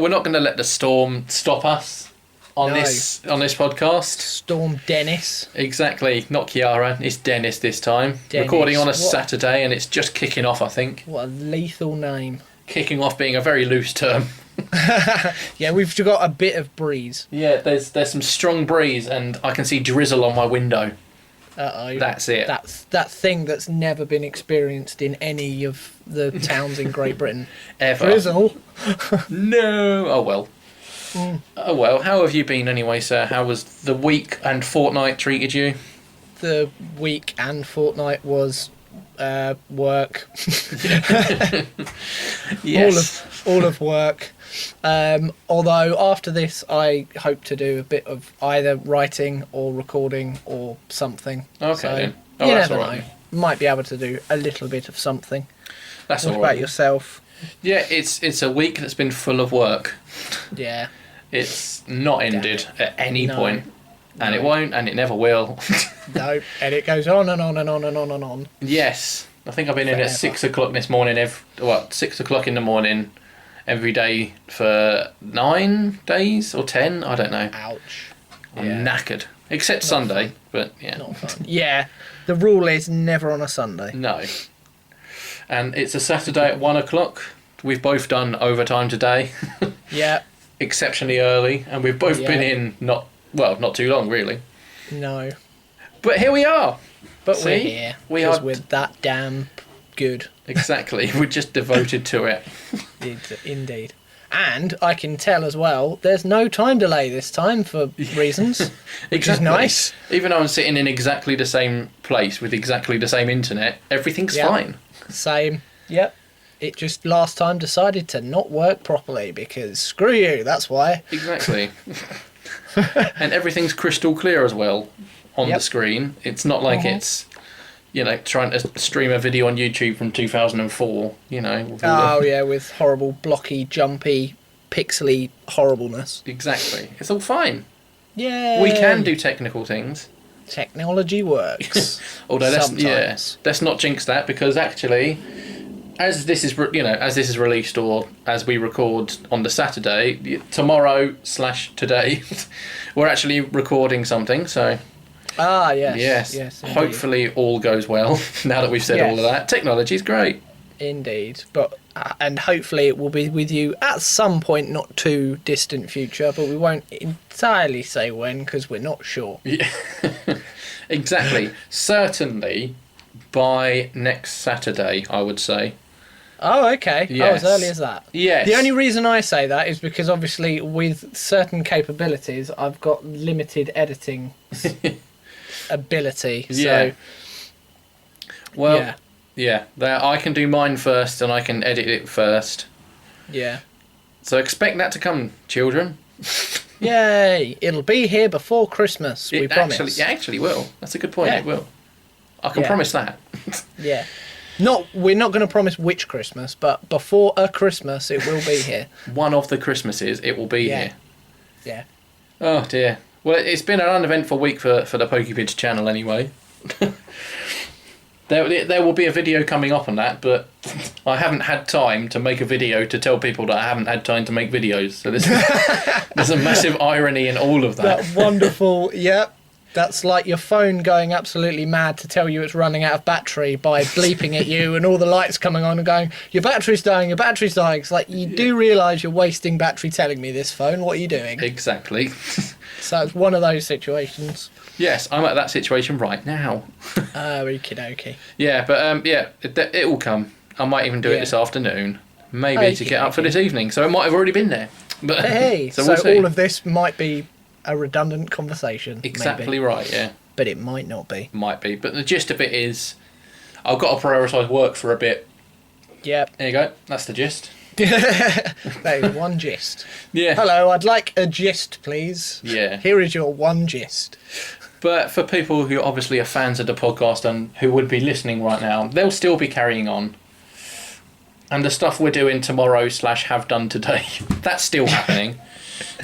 we're not going to let the storm stop us on this podcast. Storm Dennis. Exactly. Not Kiara. It's Dennis this time. Dennis. Recording on a Saturday, and it's just kicking off, I think. What a lethal name. Kicking off being a very loose term. Yeah, we've got a bit of breeze. Yeah, there's some strong breeze, and I can see drizzle on my window. Uh-oh. That's it. That's that thing that's never been experienced in any of the towns in Great Britain. Ever. Drizzle. No. Oh, well. Oh, well. How have you been anyway, sir? How was the week and fortnight treated you? The week and fortnight was work. Yes. All of work. Although after this I hope to do a bit of either writing or recording or something. Okay, so, then. Oh, you that's never all right. know. Might be able to do a little bit of something. That's What all about right. yourself? Yeah, it's a week that's been full of work. Yeah. It's not ended at any No. point. And No. it won't, and it never will. No, and it goes on and on and on and on and on. Yes. I think I've been in at Forever. 6 o'clock this morning, 6 o'clock in the morning, every day for 9 days or 10, I don't know. Ouch. I'm knackered. Except Sunday, but yeah. Not fun. Yeah. The rule is never on a Sunday. No. And it's a Saturday at 1 o'clock. We've both done overtime today. Yeah. Exceptionally early, and we've both been in not too long, really. No. But here we are. But See? we're here. We Because are- we're that damn good. Exactly. We're just devoted to it. Indeed. And I can tell as well, there's no time delay this time for reasons, which is Exactly. nice. Even though I'm sitting in exactly the same place with exactly the same internet, everything's Yeah. fine. Same. Yep. It just last time decided to not work properly because screw you, that's why. Exactly. And everything's crystal clear as well on Yep. the screen. It's not like it's, trying to stream a video on YouTube from 2004, with all Oh the... yeah, with horrible, blocky, jumpy, pixely horribleness. Exactly. It's all fine. Yeah. We can do technical things. Technology works. Although Sometimes. let's not jinx that, because actually, as this is released, or as we record on the Saturday, tomorrow/today, we're actually recording something. So Ah, yes. yes, indeed. hopefully all goes well. Now that we've said all of Yes. that, technology's great. Indeed. But and hopefully it will be with you at some point, not too distant future, but we won't entirely say when because we're not sure. Yeah, exactly. Certainly by next Saturday, I would say. Oh, okay. Oh, Yes. as early as that. Yes. The only reason I say that is because obviously with certain capabilities, I've got limited editing ability. Yeah. So, Well, yeah. yeah. I can do mine first, and I can edit it first. Yeah. So expect that to come, children. Yay! It'll be here before Christmas, we promise. It actually will. That's a good point. Yeah. It will. I can Yeah. promise that. Yeah. We're not going to promise which Christmas, but before a Christmas, it will be here. One of the Christmases, it will be Yeah. here. Yeah. Oh dear. Well, it's been an uneventful week for the PokéPidge channel anyway. There will be a video coming up on that, but I haven't had time to make a video to tell people that I haven't had time to make videos. So there's a massive irony in all of that. That wonderful, yep. That's like your phone going absolutely mad to tell you it's running out of battery by bleeping at you and all the lights coming on and going, your battery's dying, your battery's dying. It's like, you do realise you're wasting battery telling me this phone. What are you doing? Exactly. So it's one of those situations. Yes, I'm at that situation right now. Oh, okie dokie. Yeah, but it will come. I might even do it Yeah. this afternoon. Maybe to get up for this evening. So it might have already been there. But Hey, so so we'll see. all of this might be a redundant conversation. Exactly maybe. right, yeah. But it might not be. Might be. But the gist of it is, I've got to prioritise work for a bit. Yep. There you go. That's the gist. That is one gist. Yeah. Hello, I'd like a gist, please. Yeah. Here is your one gist. But for people who obviously are fans of the podcast and who would be listening right now, they'll still be carrying on. And the stuff we're doing tomorrow/have done today, that's still happening.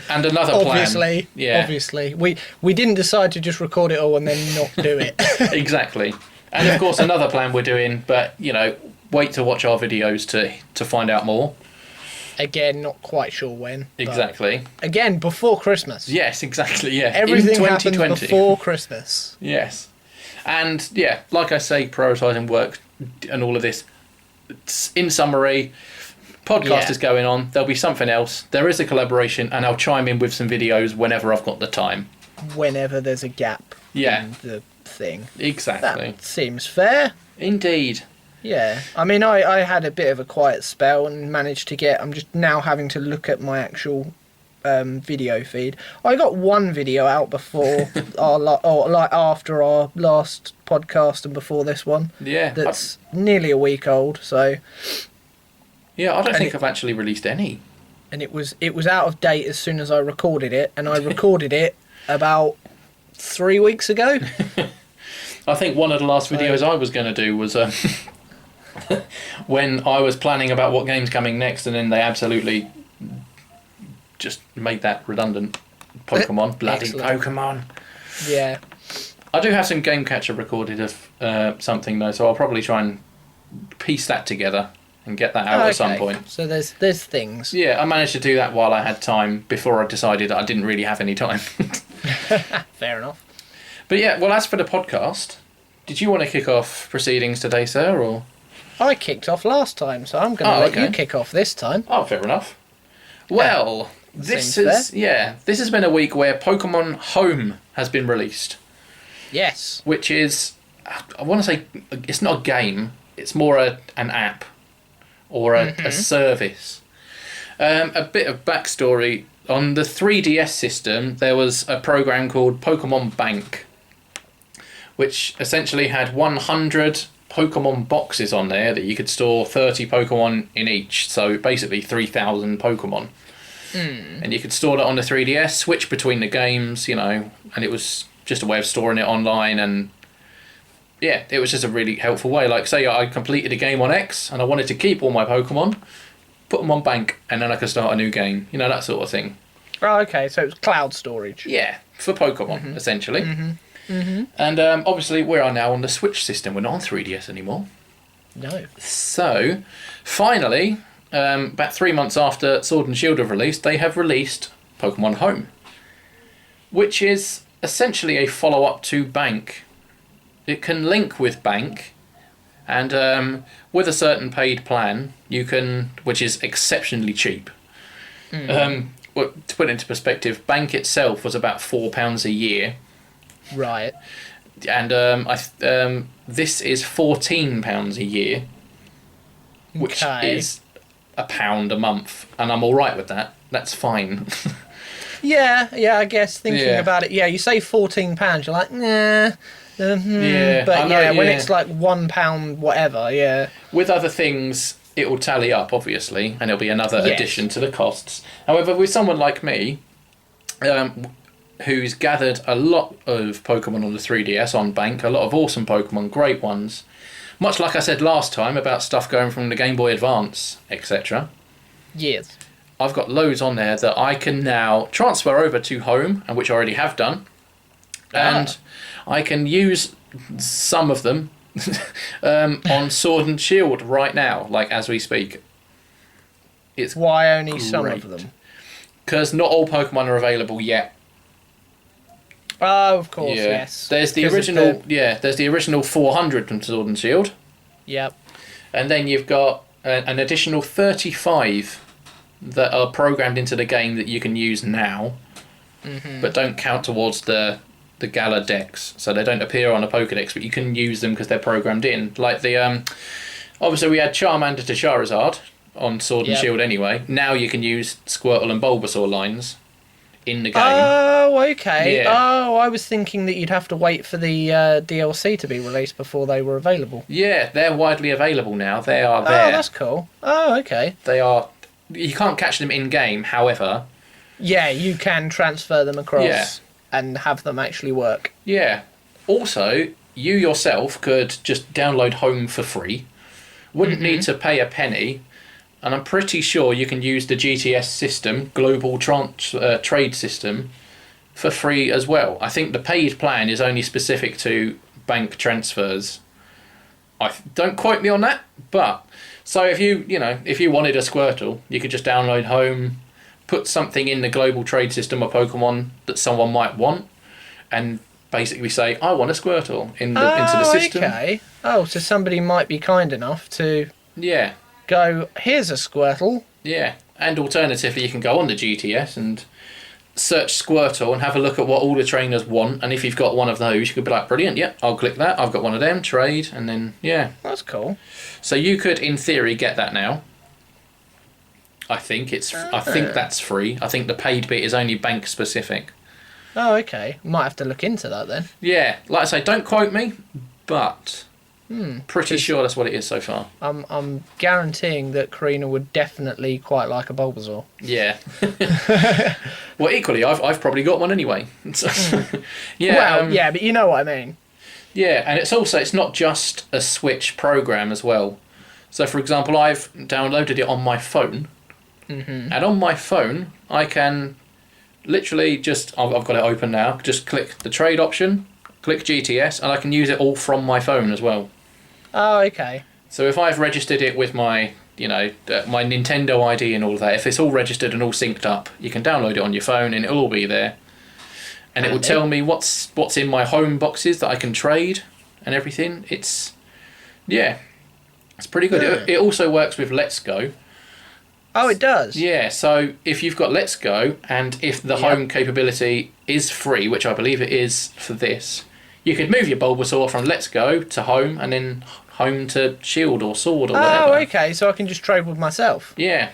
And another plan. Obviously. Yeah. Obviously. We didn't decide to just record it all and then not do it. Exactly. And of course another plan we're doing, but wait to watch our videos to find out more. Again, not quite sure when. but Exactly. Again, before Christmas. Yes, exactly, yeah. Everything in happens 2020. before Christmas. Yes. And, yeah, like I say, prioritising work and all of this. In summary, podcast is going on. There'll be something else. There is a collaboration, and I'll chime in with some videos whenever I've got the time. Whenever there's a gap in the thing. Exactly. That seems fair. Indeed. Yeah. I mean, I had a bit of a quiet spell and managed to get... I'm just now having to look at my actual video feed. I got one video out before after our last podcast and before this one. Yeah. That's nearly a week old, so... Yeah, I don't think I've actually released any. And it was out of date as soon as I recorded it, and I recorded it about 3 weeks ago. I think one of the last videos I was going to do was when I was planning about what game's coming next, and then they absolutely just made that redundant. Pokemon. Bloody Excellent. Pokemon. Yeah. I do have some game catcher recorded of something though, so I'll probably try and piece that together and get that out at some point. So there's things. Yeah, I managed to do that while I had time before I decided that I didn't really have any time. Fair enough. But yeah, well, as for the podcast, did you want to kick off proceedings today, sir, or...? I kicked off last time, so I'm going to let you kick off this time. Oh, fair enough. Well, this has been a week where Pokemon Home has been released. Yes. Which is, I want to say, it's not a game, it's more an app or a service. A bit of backstory. On the 3DS system, there was a program called Pokemon Bank, which essentially had 100 Pokemon boxes on there that you could store 30 Pokemon in each. So basically 3,000 Pokemon. And you could store that on the 3DS, switch between the games, and it was just a way of storing it online. And yeah, it was just a really helpful way. Like, say I completed a game on X and I wanted to keep all my Pokemon, put them on Bank, and then I could start a new game. That sort of thing. Oh, okay, so it was cloud storage. Yeah, for Pokemon, essentially. And obviously we are now on the Switch system. We're not on 3DS anymore. No. So, finally, about 3 months after Sword and Shield have released, they have released Pokemon Home, which is essentially a follow-up to Bank. It can link with Bank, and with a certain paid plan, you can, which is exceptionally cheap. Well, to put it into perspective, Bank itself was about £4 a year. Right. And this is £14 a year, which is £1 a month, and I'm all right with that. That's fine. Yeah, I guess thinking about it, you say £14, you're like, nah. Yeah, but I know, when it's like £1 whatever, yeah. With other things, it will tally up, obviously, and it'll be another addition to the costs. However, with someone like me, who's gathered a lot of Pokemon on the 3DS on Bank, a lot of awesome Pokemon, great ones, much like I said last time about stuff going from the Game Boy Advance, etc. Yes. I've got loads on there that I can now transfer over to Home, and which I already have done. And I can use some of them on Sword and Shield right now, like as we speak. It's Why only some of them? Because not all Pokemon are available yet. Oh, of course, yes. There's the original, there's the original 400 from Sword and Shield. Yep. And then you've got an additional 35 that are programmed into the game that you can use now, but don't count towards the Gala decks, so they don't appear on a Pokédex, but you can use them because they're programmed in. Like the obviously we had Charmander to Charizard on Sword and Shield anyway. Now you can use Squirtle and Bulbasaur lines in the game. Oh, okay. Yeah. Oh, I was thinking that you'd have to wait for the DLC to be released before they were available. Yeah, they're widely available now. They are there. Oh, that's cool. Oh, okay. They are. You can't catch them in game, however. Yeah, you can transfer them across and have them actually work. Yeah. Also, you yourself could just download Home for free. Wouldn't need to pay a penny. And I'm pretty sure you can use the GTS system, Global Trade System, for free as well. I think the paid plan is only specific to bank transfers. Don't quote me on that, but So if you wanted a Squirtle, you could just download Home, put something in the global trade system of Pokemon that someone might want, and basically say, I want a Squirtle into the system. Okay. Oh, so somebody might be kind enough to Yeah. go, here's a Squirtle. Yeah. And alternatively, you can go on the GTS and search Squirtle and have a look at what all the trainers want. And if you've got one of those, you could be like, brilliant, yeah, I'll click that. I've got one of them, trade, and then, yeah. That's cool. So you could, in theory, get that now. I think that's free. I think the paid bit is only bank specific. Oh, okay. Might have to look into that then. Yeah, like I say, don't quote me, but pretty sure that's what it is so far. I'm guaranteeing that Karina would definitely quite like a Bulbasaur. Yeah. Well, equally, I've probably got one anyway. So, yeah. Well, yeah, but you know what I mean. Yeah, and it's not just a Switch program as well. So, for example, I've downloaded it on my phone, and on my phone I can literally just I've got it open now. Just click the trade option, click GTS, and I can use it all from my phone as well. Oh, okay. So if I've registered it with my my Nintendo ID and all of that, if it's all registered and all synced up, you can download it on your phone and it'll all be there. And it will tell me what's in my home boxes that I can trade and everything. It's pretty good. Yeah. It also works with Let's Go. Oh, it does? Yeah, so if you've got Let's Go and if the home capability is free, which I believe it is for this, you could move your Bulbasaur from Let's Go to Home and then Home to Shield or Sword or whatever. Oh, okay, so I can just trade with myself. Yeah.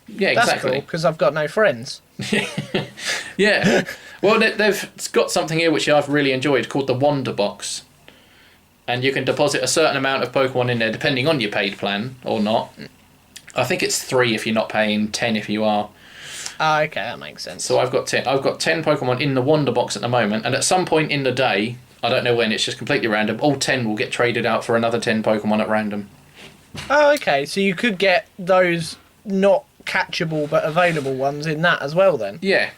Yeah, That's exactly. cool, because I've got no friends. Yeah. Well, they've got something here which I've really enjoyed called the Wonder Box. And you can deposit a certain amount of Pokemon in there depending on your paid plan or not. I think it's 3 if you're not paying, 10 if you are. Oh, okay, that makes sense. So I've got 10 Pokemon in the Wonder Box at the moment, and at some point in the day, I don't know when, it's just completely random, all 10 will get traded out for another 10 Pokemon at random. Oh, okay, so you could get those not catchable but available ones in that as well then? Yeah.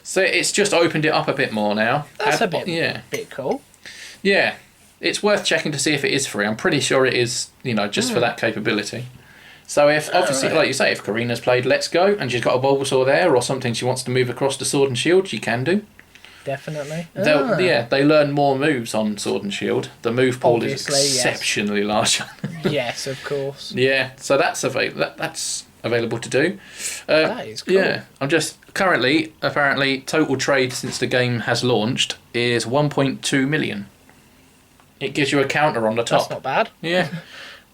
So it's just opened it up a bit more now. That's a bit cool. Yeah. It's worth checking to see if it is free. I'm pretty sure it is, just for that capability. So if, obviously, like you say, if Karina's played Let's Go and she's got a Bulbasaur there or something she wants to move across to Sword and Shield, she can do. Definitely. They learn more moves on Sword and Shield. The move pool is Obviously, exceptionally large. Yes, of course. Yeah, so that's available to do. That is cool. Yeah, I'm just currently, apparently, total trade since the game has launched is 1.2 million. It gives you a counter on the top. That's not bad. Yeah.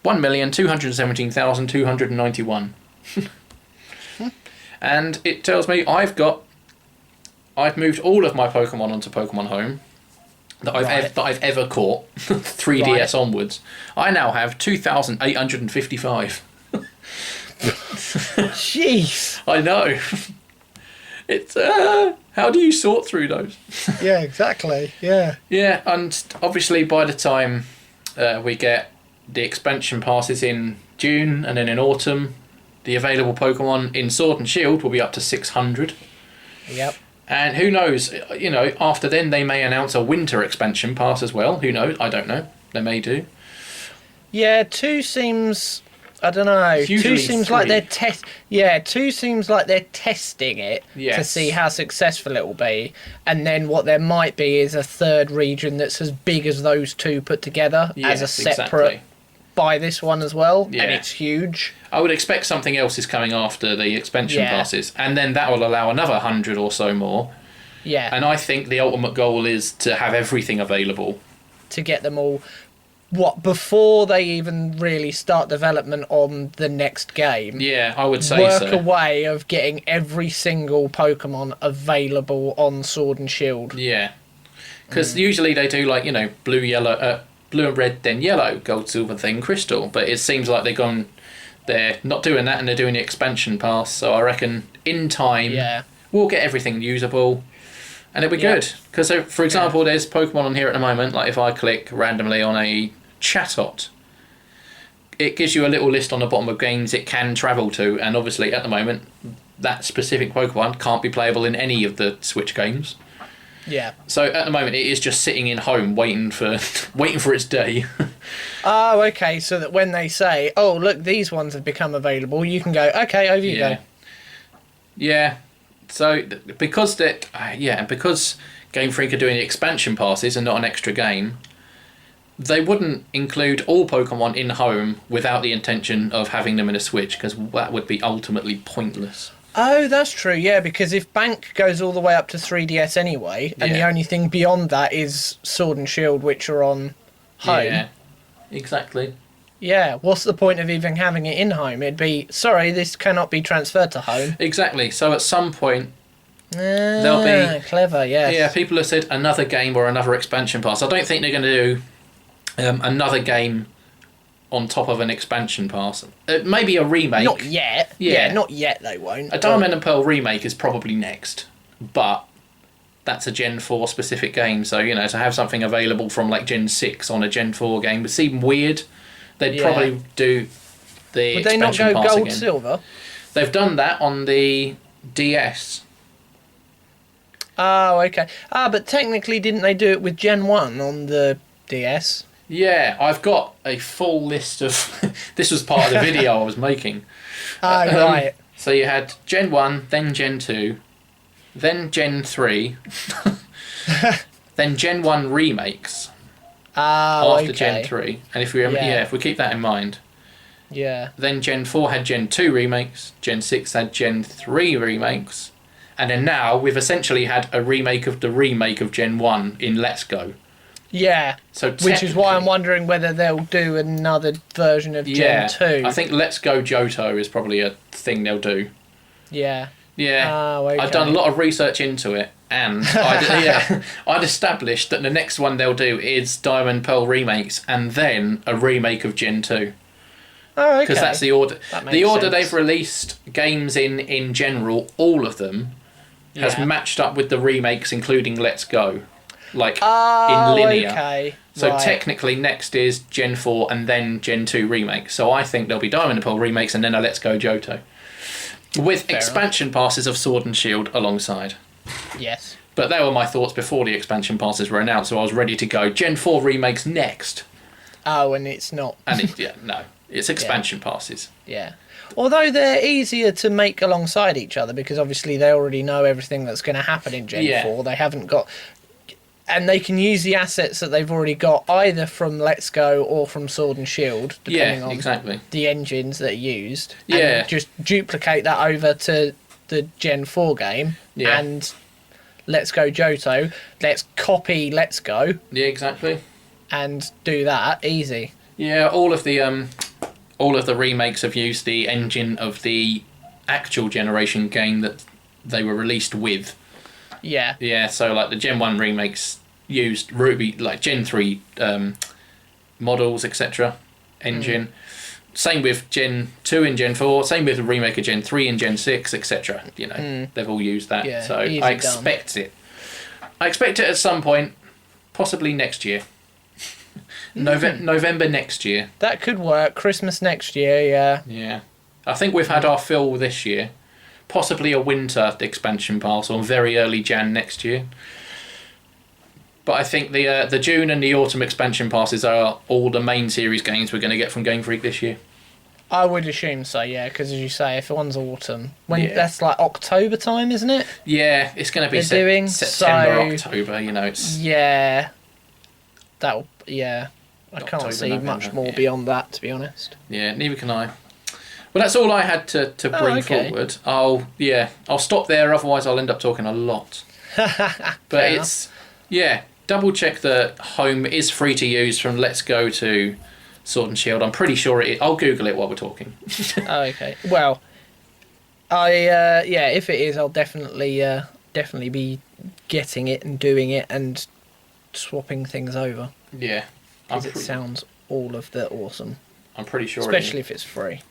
1,217,291. And it tells me I've moved all of my Pokemon onto Pokemon Home that I've ever caught, 3DS onwards. I now have 2,855. Jeez. I know. It's how do you sort through those? Yeah, exactly. Yeah. Yeah, and obviously by the time we get the expansion passes in June and then in autumn, the available Pokemon in Sword and Shield will be up to 600. Yep. And who knows, after then they may announce a winter expansion pass as well. Who knows? I don't know. They may do. Yeah, 2 seems... I don't know. Usually 2 seems 3. like they're testing it to see how successful it will be, and then what there might be is a third region that's as big as those 2 put together as a separate by this one as well, and it's huge. I would expect something else is coming after the expansion passes, and then that will allow another 100 or so more. Yeah. And I think the ultimate goal is to have everything available. To get them all. Before they even really start development on the next game? Yeah, I would say work a way of getting every single Pokemon available on Sword and Shield. Yeah. Because usually they do like, blue, yellow, blue and red, then yellow, gold, silver, then crystal. But it seems like they're not doing that and they're doing the expansion pass. So I reckon in time we'll get everything usable. And it'll be good. Because, for example, there's Pokemon on here at the moment. Like if I click randomly on a Chatot, it gives you a little list on the bottom of games it can travel to. And obviously, at the moment, that specific Pokemon can't be playable in any of the Switch games. Yeah. So at the moment, it is just sitting in Home waiting for its day. Oh, okay. So that when they say, "Oh, look, these ones have become available," you can go, "Okay, over you go." Yeah. So because because Game Freak are doing expansion passes and not an extra game, they wouldn't include all Pokemon in Home without the intention of having them in a Switch, because that would be ultimately pointless. Oh, that's true. Yeah, because if Bank goes all the way up to 3DS anyway, and the Yeah. only thing beyond that is Sword and Shield, which are on Home. Yeah, exactly. Yeah, what's the point of even having it in Home? It'd be, sorry, this cannot be transferred to Home. Exactly. So at some point, there'll be... Clever, yes. Yeah, people have said another game or another expansion pass. I don't think they're going to do another game on top of an expansion pass. Maybe a remake. Not yet. Yeah. Not yet, they won't. A Diamond and Pearl remake is probably next. But that's a Gen 4 specific game. So, you know, to have something available from like Gen 6 on a Gen 4 game would seem weird. They'd probably do the Would they not expansion go pass gold, again. silver? They've done that on the DS. Oh, okay. But technically, didn't they do it with Gen 1 on the DS? Yeah, I've got a full list of... This was part of the video I was making. Right. So you had Gen 1, then Gen 2, then Gen 3, then Gen 1 remakes after okay. Gen 3. And if we if we keep that in mind, Yeah. then Gen 4 had Gen 2 remakes, Gen 6 had Gen 3 remakes, and then now we've essentially had a remake of Gen 1 in Let's Go. Yeah. So Which is why I'm wondering whether they'll do another version of Gen 2. I think Let's Go Johto is probably a thing they'll do. Yeah. Yeah, Oh, okay. I've done a lot of research into it, and I'd established that the next one they'll do is Diamond Pearl remakes, and then a remake of Gen 2. Oh, okay. Because that's the order. That The makes order sense. they've released games in general, all of them, has matched up with the remakes, including Let's Go. Like, in linear. Okay. So Right. technically next is Gen 4 and then Gen 2 remake. So I think there'll be Diamond and Pearl remakes and then a Let's Go Johto. With expansion passes of Sword and Shield alongside. Yes. But they were my thoughts before the expansion passes were announced, so I was ready to go. Gen 4 remakes next. Oh, and it's not. And it's expansion passes. Yeah. Although they're easier to make alongside each other because obviously they already know everything that's going to happen in Gen 4. They haven't got... And they can use the assets that they've already got either from Let's Go or from Sword and Shield, depending on the engines that are used. And just duplicate that over to the Gen 4 game and Let's Go Johto. Let's copy Let's Go. Yeah, exactly. And do that easy. Yeah, all of the remakes have used the engine of the actual generation game that they were released with. Yeah. Yeah, so like the Gen 1 remakes used Ruby, like Gen 3 models, etc. engine. Same with Gen 2 and Gen 4, same with the remake of Gen 3 and Gen 6, etc. You know, they've all used that. Yeah, so I expect it. I expect it at some point, possibly next year. November next year. That could work. Christmas next year, yeah. Yeah. I think we've had our fill this year. Possibly a winter expansion pass or very early Jan next year. But I think the June and the autumn expansion passes are all the main series games we're going to get from Game Freak this year. I would assume so, yeah, because as you say, if one's autumn, that's like October time, isn't it? Yeah, it's going to be September, October, you know. It's I can't October, see November, much more beyond that, to be honest. Yeah, neither can I. Well, that's all I had to bring forward. I'll stop there, otherwise I'll end up talking a lot. But it's double check that Home is free to use from Let's Go to Sword and Shield. I'm pretty sure it is. I'll Google it while we're talking. Okay. Well, if it is, I'll definitely be getting it and doing it and swapping things over. Yeah. Because it sounds all of the awesome. I'm pretty sure especially if it's free.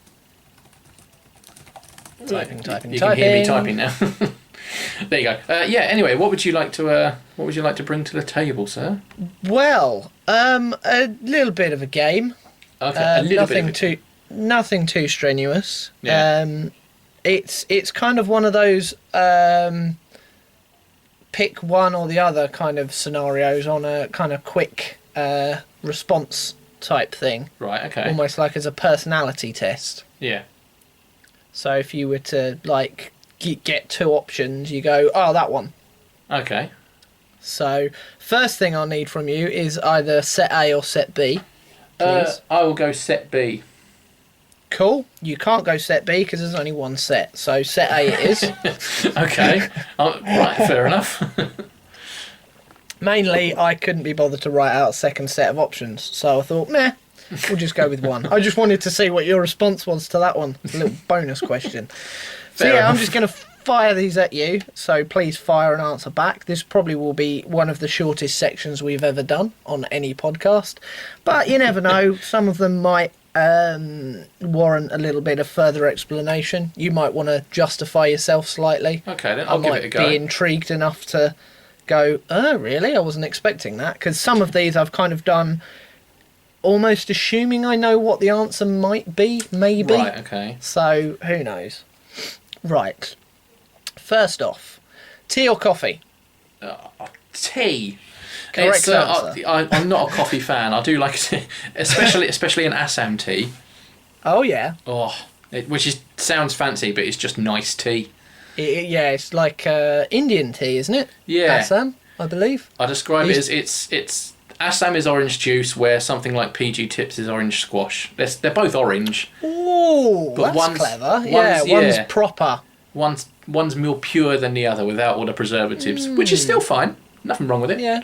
Typing. You can hear me typing now. There you go. Anyway, what would you like to bring to the table, sir? Well, a little bit of a game. Okay, nothing too strenuous. Yeah. It's kind of one of those pick one or the other kind of scenarios on a kind of quick response type thing. Right, okay. Almost like as a personality test. Yeah. So if you were to, like, get 2 options, you go, oh, that one. Okay. So, first thing I'll need from you is either set A or set B, please. I will go set B. Cool. You can't go set B because there's only one set. So, set A it is. Okay. Right, fair enough. Mainly, I couldn't be bothered to write out a second set of options. So I thought, meh, we'll just go with one. I just wanted to see what your response was to that one. A little bonus question. So Fair yeah, enough. I'm just going to fire these at you. So please fire and answer back. This probably will be one of the shortest sections we've ever done on any podcast. But you never know. Some of them might warrant a little bit of further explanation. You might want to justify yourself slightly. Okay, then I'll give it a I go. might be intrigued enough to go, oh, really? I wasn't expecting that. Because some of these I've kind of done almost assuming I know what the answer might be, maybe. Right, okay. So, who knows? Right. First off, tea or coffee? Tea. Correct answer. I'm not a coffee fan. I do like tea, especially an Assam tea. Oh, yeah. Oh, sounds fancy, but it's just nice tea. Yeah, it's like Indian tea, isn't it? Yeah. Assam, I believe. I describe it as it's Assam is orange juice, where something like PG Tips is orange squash. They're both orange. Ooh, But that's one's- clever. one's- One's yeah. proper. One's more pure than the other, without all the preservatives, which is still fine. Nothing wrong with it. Yeah.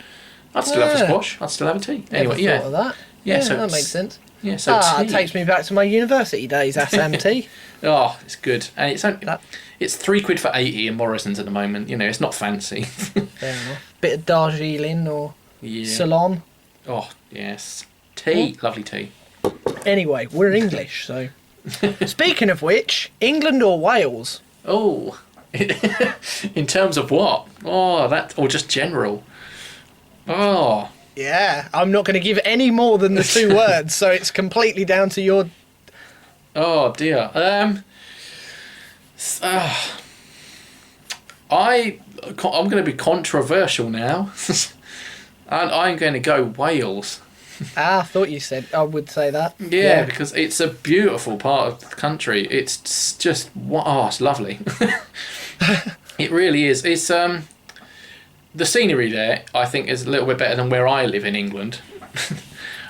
I'd still have a Yeah. squash. I'd still have a tea. Never Anyway, thought of that. Yeah, so that it's- makes sense. Yeah, so tea. It takes me back to my university days, Assam tea. Oh, it's good, and it's only, That- it's £3 for 80 in Morrison's at the moment. You know, it's not fancy. Fair enough. Bit of Darjeeling or Yeah. Ceylon. Oh yes, tea, lovely tea. Anyway, we're English, so. Speaking of which, England or Wales? Oh, in terms of what? Or just general. Oh, Yeah, I'm not going to give any more than the 2 words, so it's completely down to your. oh dear. I'm going to be controversial now, and I'm going to go Wales. I thought you said I would say that. Yeah, because it's a beautiful part of the country. It's just it's lovely. It really is. It's the scenery there, I think, is a little bit better than where I live in England.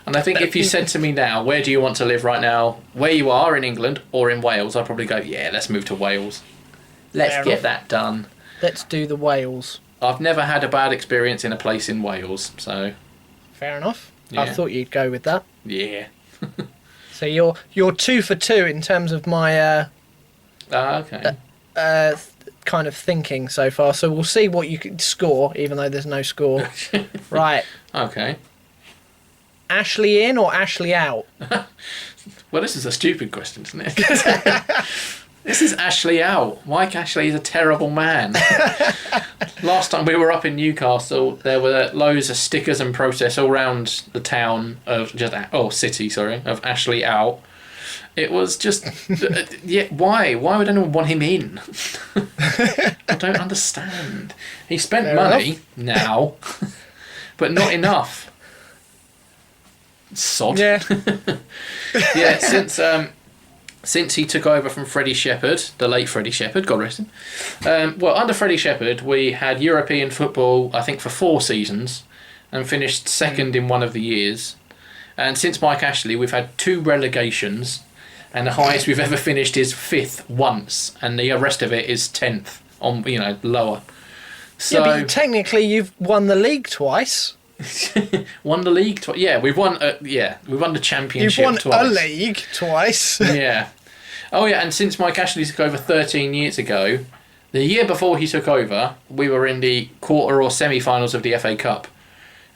And I think if you said to me now, where do you want to live right now, where you are in England or in Wales, I'd probably go, yeah, let's move to Wales. Let's Fair get enough. that done. Let's do the Wales. I've never had a bad experience in a place in Wales, so Fair enough. Yeah. I thought you'd go with that. yeah. So you're 2 for 2 in terms of my Okay. kind of thinking so far. So we'll see what you can score, even though there's no score. Right. Okay. Ashley in or Ashley out? Well, this is a stupid question, isn't it? This is Ashley out. Mike Ashley is a terrible man. Last time we were up in Newcastle, there were loads of stickers and protests all around the town of city of Ashley out. It was just, yeah. Why? Why would anyone want him in? I don't understand. He spent Fair money now, but not enough. Sod. Yeah. Yeah. Since he took over from Freddie Shepherd, the late Freddie Shepherd, God rest him. Under Freddie Shepherd, we had European football, I think, for 4 seasons, and finished second in one of the years. And since Mike Ashley, we've had 2 relegations, and the highest we've ever finished is 5th once, and the rest of it is 10th on, lower. So Yeah, but technically you've won the league twice. won the league twice. Yeah, we've won. We've won the championship You've won twice. a league twice. Yeah. Oh yeah, and since Mike Ashley took over 13 years ago, the year before he took over, we were in the quarter or semi-finals of the FA Cup.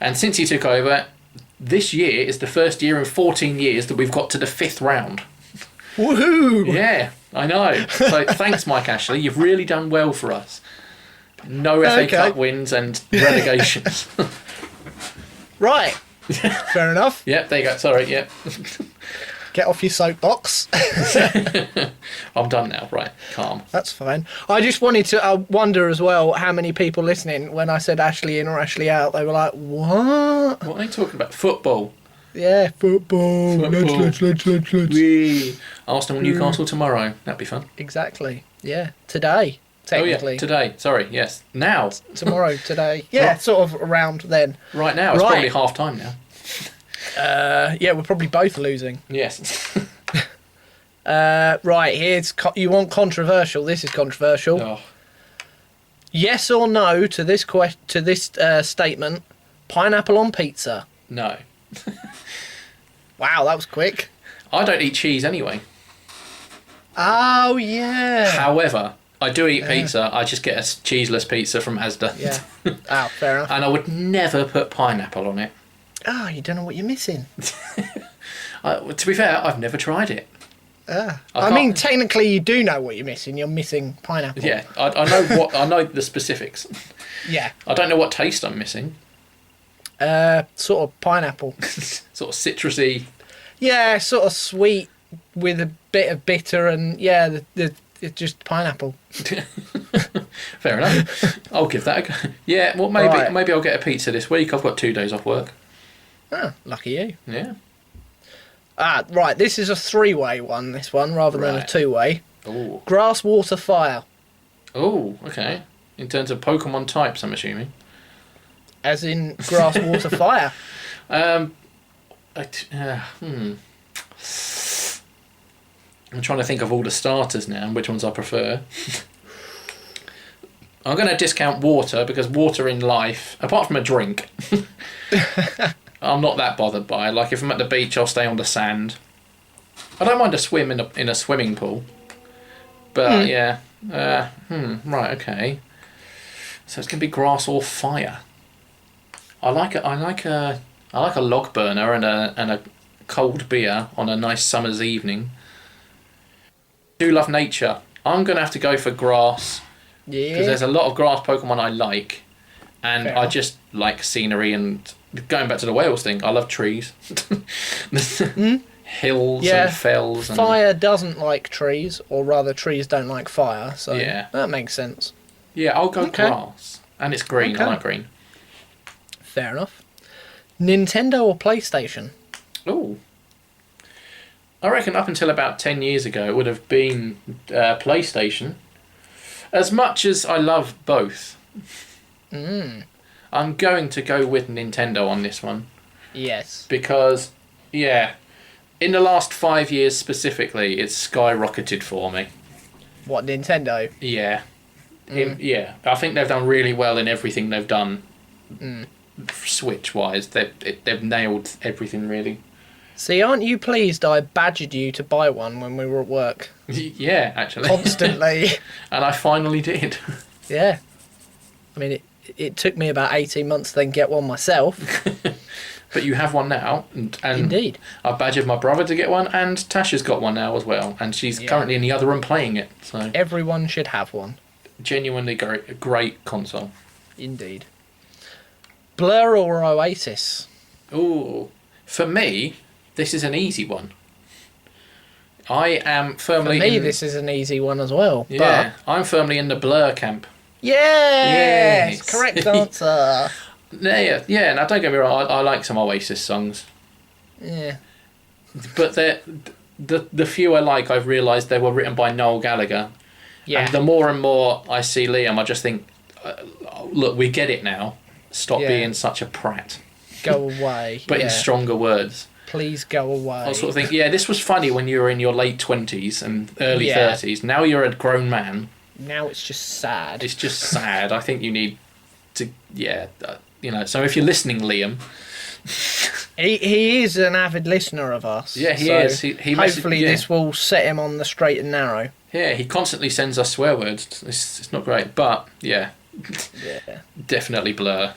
And since he took over, this year is the first year in 14 years that we've got to the 5th round. Woohoo! Yeah, I know. So thanks, Mike Ashley. You've really done well for us. No FA Cup wins and relegations. Right. Fair enough. Yep, there you go. Sorry, yep. Get off your soapbox. I'm done now. Right, calm. That's fine. I just wanted to wonder as well how many people listening, when I said Ashley in or Ashley out, they were like, what? What are they talking about? Football. Yeah, football. Football. Let's. Whee! Arsenal Newcastle tomorrow. That'd be fun. Exactly. Yeah. Today, technically. Oh yeah, today. Sorry, yes. Now. Tomorrow, today. Yeah, Right. sort of around then. Right now, it's Right. probably half time now. Yeah, we're probably both losing. Yes. Right, you want controversial. This is controversial. Oh. Yes or no to this statement, pineapple on pizza? No. Wow, that was quick. I don't eat cheese anyway. Oh, yeah. However, I do eat pizza. I just get a cheeseless pizza from Asda. Yeah. Oh, fair enough. And I would never put pineapple on it. Oh, you don't know what you're missing. To be fair, I've never tried it. I mean, technically, you do know what you're missing. You're missing pineapple. Yeah, I know I know the specifics. Yeah. I don't know what taste I'm missing. Sort of pineapple. Sort of citrusy. Yeah, sort of sweet with a bit of bitter, and yeah, it's just pineapple. Fair enough. I'll give that a go. Yeah, well, maybe I'll get a pizza this week. I've got 2 days off work. Ah, lucky you. Yeah. Right, this is a three-way one, this one, rather than a Right. two-way. Oh. Grass, water, fire. Oh, okay. In terms of Pokemon types, I'm assuming. As in grass, water, fire. I'm trying to think of all the starters now and which ones I prefer. I'm going to discount water because water in life, apart from a drink, I'm not that bothered by. Like if I'm at the beach, I'll stay on the sand. I don't mind a swim in a swimming pool, but yeah, right, okay. So it's going to be grass or fire. I like a log burner and a cold beer on a nice summer's evening. Do love nature. I'm going to have to go for grass. Yeah. Because there's a lot of grass Pokemon I like. And Fair I enough. just like scenery and going back to the Wales thing, I love trees. Hills Yeah. and fells. And, Fire doesn't like trees, or rather trees don't like fire, so Yeah. that makes sense. yeah, I'll go Okay. grass. And it's green. Okay. I like green. Fair enough. Nintendo or PlayStation? Ooh. I reckon up until about 10 years ago it would have been PlayStation. As much as I love both, I'm going to go with Nintendo on this one. Yes. Because, yeah, in the last 5 years specifically, it's skyrocketed for me. What, Nintendo? Yeah. Yeah, I think they've done really well in everything they've done. Switch-wise, they've nailed everything, really. See, aren't you pleased I badgered you to buy one when we were at work? Yeah, actually. Constantly. And I finally did. Yeah. I mean, it took me about 18 months to then get one myself. But you have one now. And Indeed. I badgered my brother to get one, and Tasha's got one now as well. And she's currently in the other room playing it. So Everyone should have one. genuinely great console. Indeed. Blur or Oasis? Ooh. For me, this is an easy one. I am For firmly me, in... this is an easy one as well. Yeah, I'm firmly in the Blur camp. Yes! Yes. Correct answer. Yeah. Now don't get me wrong. I like some Oasis songs, Yeah. but the few I like, I've realised they were written by Noel Gallagher. Yeah. And the more and more I see Liam, I just think, look, we get it now. Stop Yeah. being such a prat. Go away. But yeah. in stronger words. Please go away. I sort of think, yeah, this was funny when you were in your late 20s and early Yeah. 30s. Now you're a grown man. Now it's just sad. It's just sad. I think you need to, so if you're listening, Liam. He is an avid listener of us. Yeah, he so is. He hopefully yeah. this will set him on the straight and narrow. Yeah, he constantly sends us swear words. It's not great, but yeah, Yeah. definitely Blur.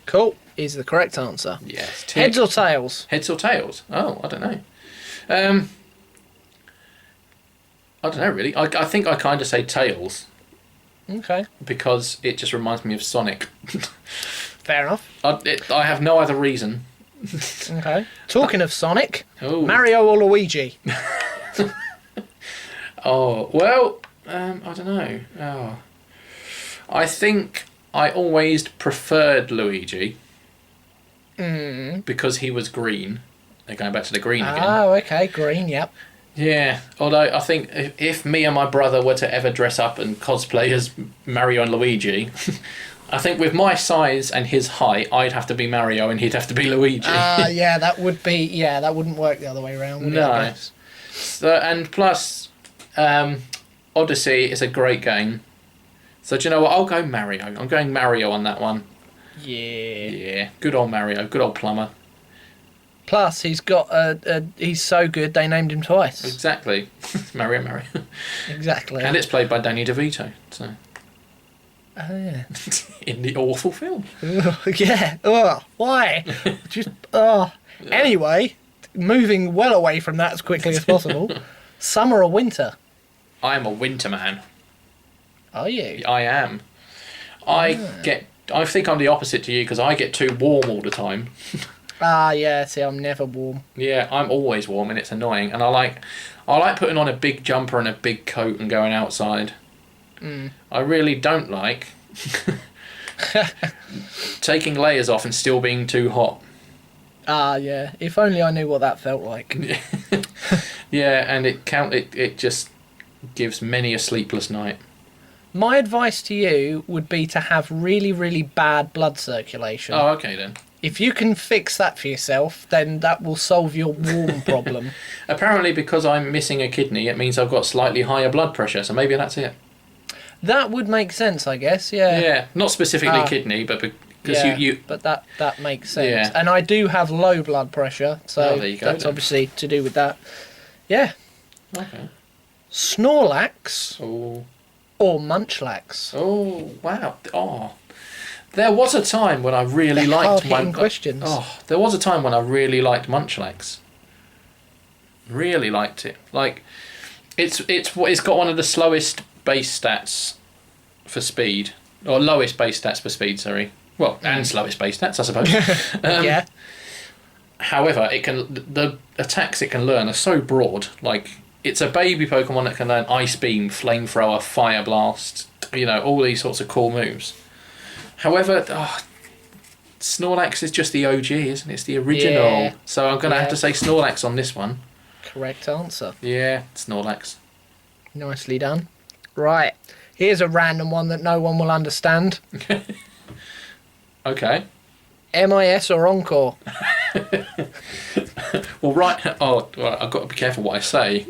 Cool. Is the correct answer. Yes. Heads or tails? Heads or tails? Oh, I don't know. I don't know really. I think I kind of say tails Okay. because it just reminds me of Sonic. Fair enough. I have no other reason. Okay. Talking of Sonic, Oh. Mario or Luigi? Oh well. I don't know. Oh. I think I always preferred Luigi because he was green. They're going back to the green again. Oh, okay, green, yep. Yeah, although I think if me and my brother were to ever dress up and cosplay as Mario and Luigi, I think with my size and his height, I'd have to be Mario and he'd have to be Luigi. Yeah, that wouldn't work the other way around, would it, I guess? So, and plus, Odyssey is a great game. So do you know what? I'll go Mario. I'm going Mario on that one. Yeah. Yeah, good old Mario, good old plumber. Plus, he's got he's so good they named him twice. Exactly, Mario. Exactly. And it's played by Danny DeVito. So. Oh yeah. In the awful film. Yeah. Oh, why? Just. Oh. Anyway, moving well away from that as quickly as possible. Summer or winter? I am a winter man. Are you? I am. I think I'm the opposite to you because I get too warm all the time. Yeah. See, I'm never warm. Yeah, I'm always warm and it's annoying. And I like putting on a big jumper and a big coat and going outside. I really don't like taking layers off and still being too hot. Yeah. If only I knew what that felt like. Yeah, and it just gives many a sleepless night. My advice to you would be to have really, really bad blood circulation. Oh, okay then. If you can fix that for yourself, then that will solve your warm problem. Apparently, because I'm missing a kidney, it means I've got slightly higher blood pressure, so maybe that's it. That would make sense, I guess, yeah. Yeah, not specifically kidney, but because you... But that makes sense. Yeah. And I do have low blood pressure, so there you go, that's then. obviously to do with that. Yeah. Okay. Snorlax Oh. or Munchlax? Oh, wow. Oh. There was a time when I really liked... Hard-hitting questions. Oh, there was a time when I really liked Munchlax. Really liked it. Like, it's got one of the slowest base stats for speed. Or lowest base stats for speed, sorry. Well, and slowest base stats, I suppose. Yeah. However, the attacks it can learn are so broad. Like, it's a baby Pokemon that can learn Ice Beam, Flamethrower, Fire Blast, all these sorts of cool moves. However, Snorlax is just the OG, isn't it? It's the original. Yeah. So I'm going to have to say Snorlax on this one. Correct answer. Yeah, Snorlax. Nicely done. Right. Here's a random one that no one will understand. Okay. MIS or Encore? Well, right. Oh, well, I've got to be careful what I say.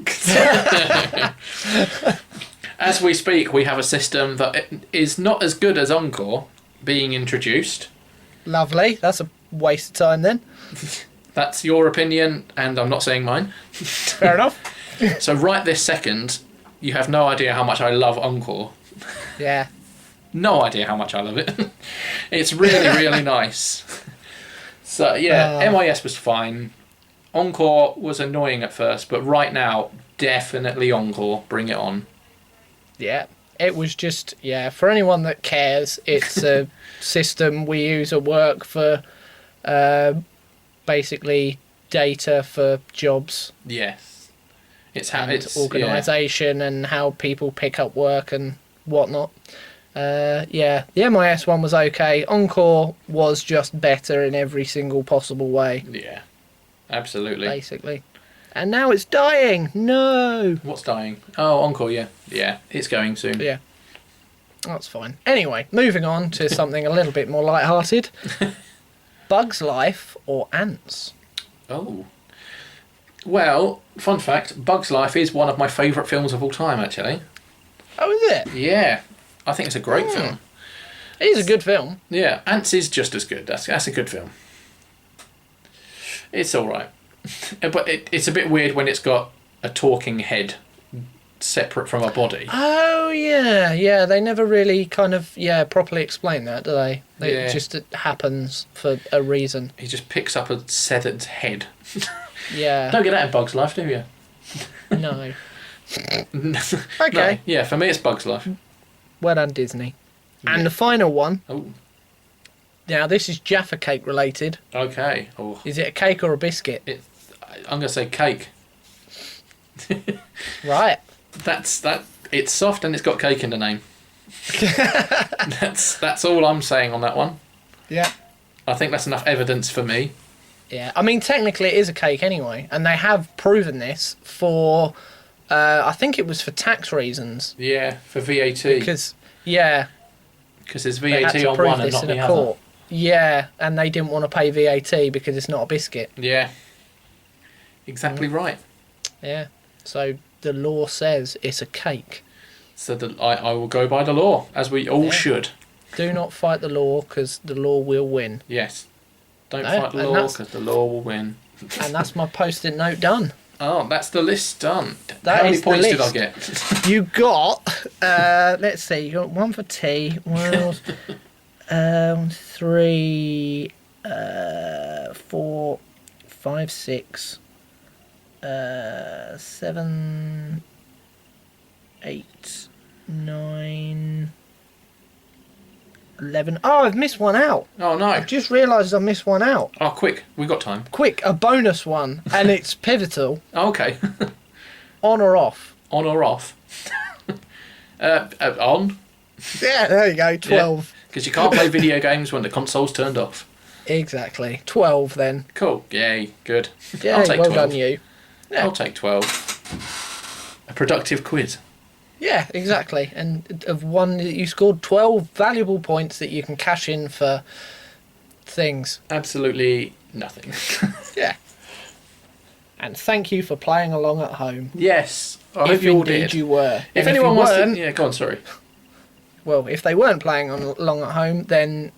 As we speak, we have a system that is not as good as Encore being introduced. Lovely. That's a waste of time then. That's your opinion, and I'm not saying mine. Fair enough. So right this second, you have no idea how much I love Encore. Yeah. No idea how much I love it. It's really, really nice. So, yeah, MIS was fine. Encore was annoying at first, but right now, definitely Encore. Bring it on. Yeah. It was just, for anyone that cares, it's a system we use at work for basically data for jobs. Yes. It's organisation and how people pick up work and whatnot. The MIS one was okay. Encore was just better in every single possible way. Yeah, absolutely. Basically. And now it's dying. No. What's dying? Oh, Encore, yeah. Yeah, it's going soon. Yeah. That's fine. Anyway, moving on to something a little bit more light-hearted. Bugs Life or Ants? Oh. Well, fun fact, Bugs Life is one of my favourite films of all time, actually. Oh, is it? Yeah. I think it's a great film. It is a good film. Yeah, Ants is just as good. That's a good film. It's alright. But it's a bit weird when it's got a talking head separate from a body. Oh, yeah. Yeah, they never really kind of, properly explain that, do they? It just happens for a reason. He just picks up a severed head. Yeah. Don't get that in Bugs Life, do you? No. Okay. No. Yeah, for me it's Bugs Life. Well done, Disney. Yeah. And the final one. Oh. Now, this is Jaffa Cake related. Okay. Oh. Is it a cake or a biscuit? I'm going to say cake. Right. It's soft and it's got cake in the name. That's all I'm saying on that one. Yeah. I think that's enough evidence for me. Yeah, I mean, technically it is a cake anyway, and they have proven this for, I think it was for tax reasons. Yeah, for VAT. Because, yeah, Because there's they had VAT to on prove one and this not in the a other. court. Yeah, and they didn't want to pay VAT because it's not a biscuit. Yeah. Exactly right. Yeah, so the law says it's a cake. So I will go by the law, as we all Yeah. should. Do not fight the law because the law will win. Yes. Don't No, fight the and law that's- because the law will win. And that's my post-it note done. Oh, that's the list done. That How many is the points did I list. get? You got, let's see, you got one for tea, one else, 3, 4, 5, 6, 7, 8, 9, 11. Oh, I've missed one out. Oh, no. I've just realised I missed one out. Oh, quick. We got time. Quick, a bonus one, and it's pivotal. Oh, okay. On or off? On or off? On. Yeah, there you go, 12. Because you can't play video games when the console's turned off. Exactly. 12 then. Cool. Yay. Good. Yeah, I'll take well 12. done you. Yeah. I'll take 12. A productive quiz. Yeah, exactly. And of one that you scored 12 valuable points that you can cash in for things. Absolutely nothing. Yeah. And thank you for playing along at home. Yes. I hope If you all indeed did. you were. If And anyone you wants to... weren't, Yeah, go on, sorry. well, if they weren't playing along at home, then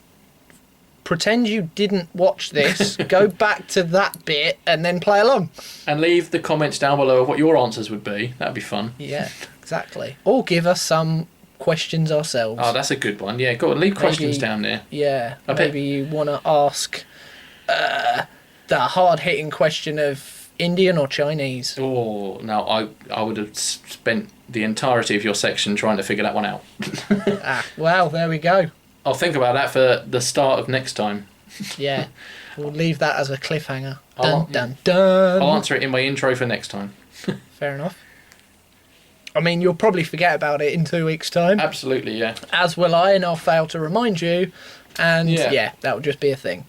pretend you didn't watch this, go back to that bit and then play along. And leave the comments down below of what your answers would be. That'd be fun. Yeah, exactly. Or give us some questions ourselves. Oh, that's a good one. Yeah, go on, leave questions Maybe- down there. Yeah, I bet- maybe you want to ask the hard-hitting question of Indian or Chinese. Oh, no, I would have spent the entirety of your section trying to figure that one out. Well, there we go. I'll think about that for the start of next time. Yeah, we'll leave that as a cliffhanger. I'll- Dun, dun, dun. I'll answer it in my intro for next time. Fair enough. I mean, you'll probably forget about it in 2 weeks' time, Absolutely, yeah. as will I, and I'll fail to remind you. And Yeah. yeah, that will just be a thing.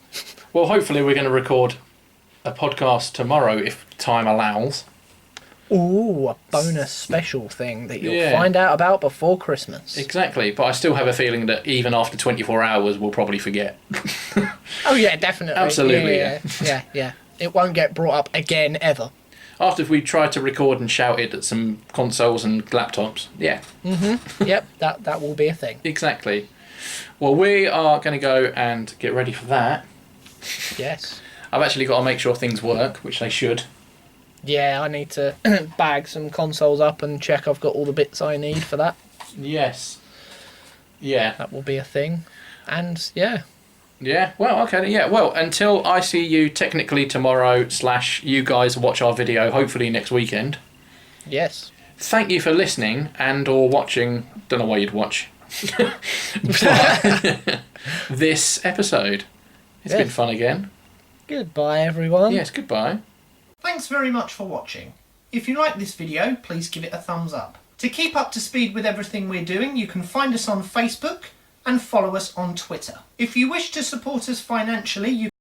Well, hopefully we're going to record a podcast tomorrow if time allows. Ooh, a bonus special thing that you'll Yeah. find out about before Christmas. Exactly, but I still have a feeling that even after 24 hours we'll probably forget. Oh yeah, definitely. Absolutely, Yeah. It won't get brought up again ever. After we tried to record and shouted at some consoles and laptops. Yeah, Yep, that will be a thing. exactly. Well, we are going to go and get ready for that. Yes. I've actually got to make sure things work, which they should. Yeah, I need to bag some consoles up and check I've got all the bits I need for that. Yes. Yeah. That will be a thing. And yeah. Yeah, well, okay, yeah, well, until I see you technically tomorrow / you guys watch our video, hopefully next weekend. Yes. Thank you for listening and or watching, don't know why you'd watch, but this episode. It's been Yes. fun again. Goodbye, everyone. Yes, goodbye. Thanks very much for watching. If you like this video, please give it a thumbs up. To keep up to speed with everything we're doing, you can find us on Facebook and follow us on Twitter. If you wish to support us financially, you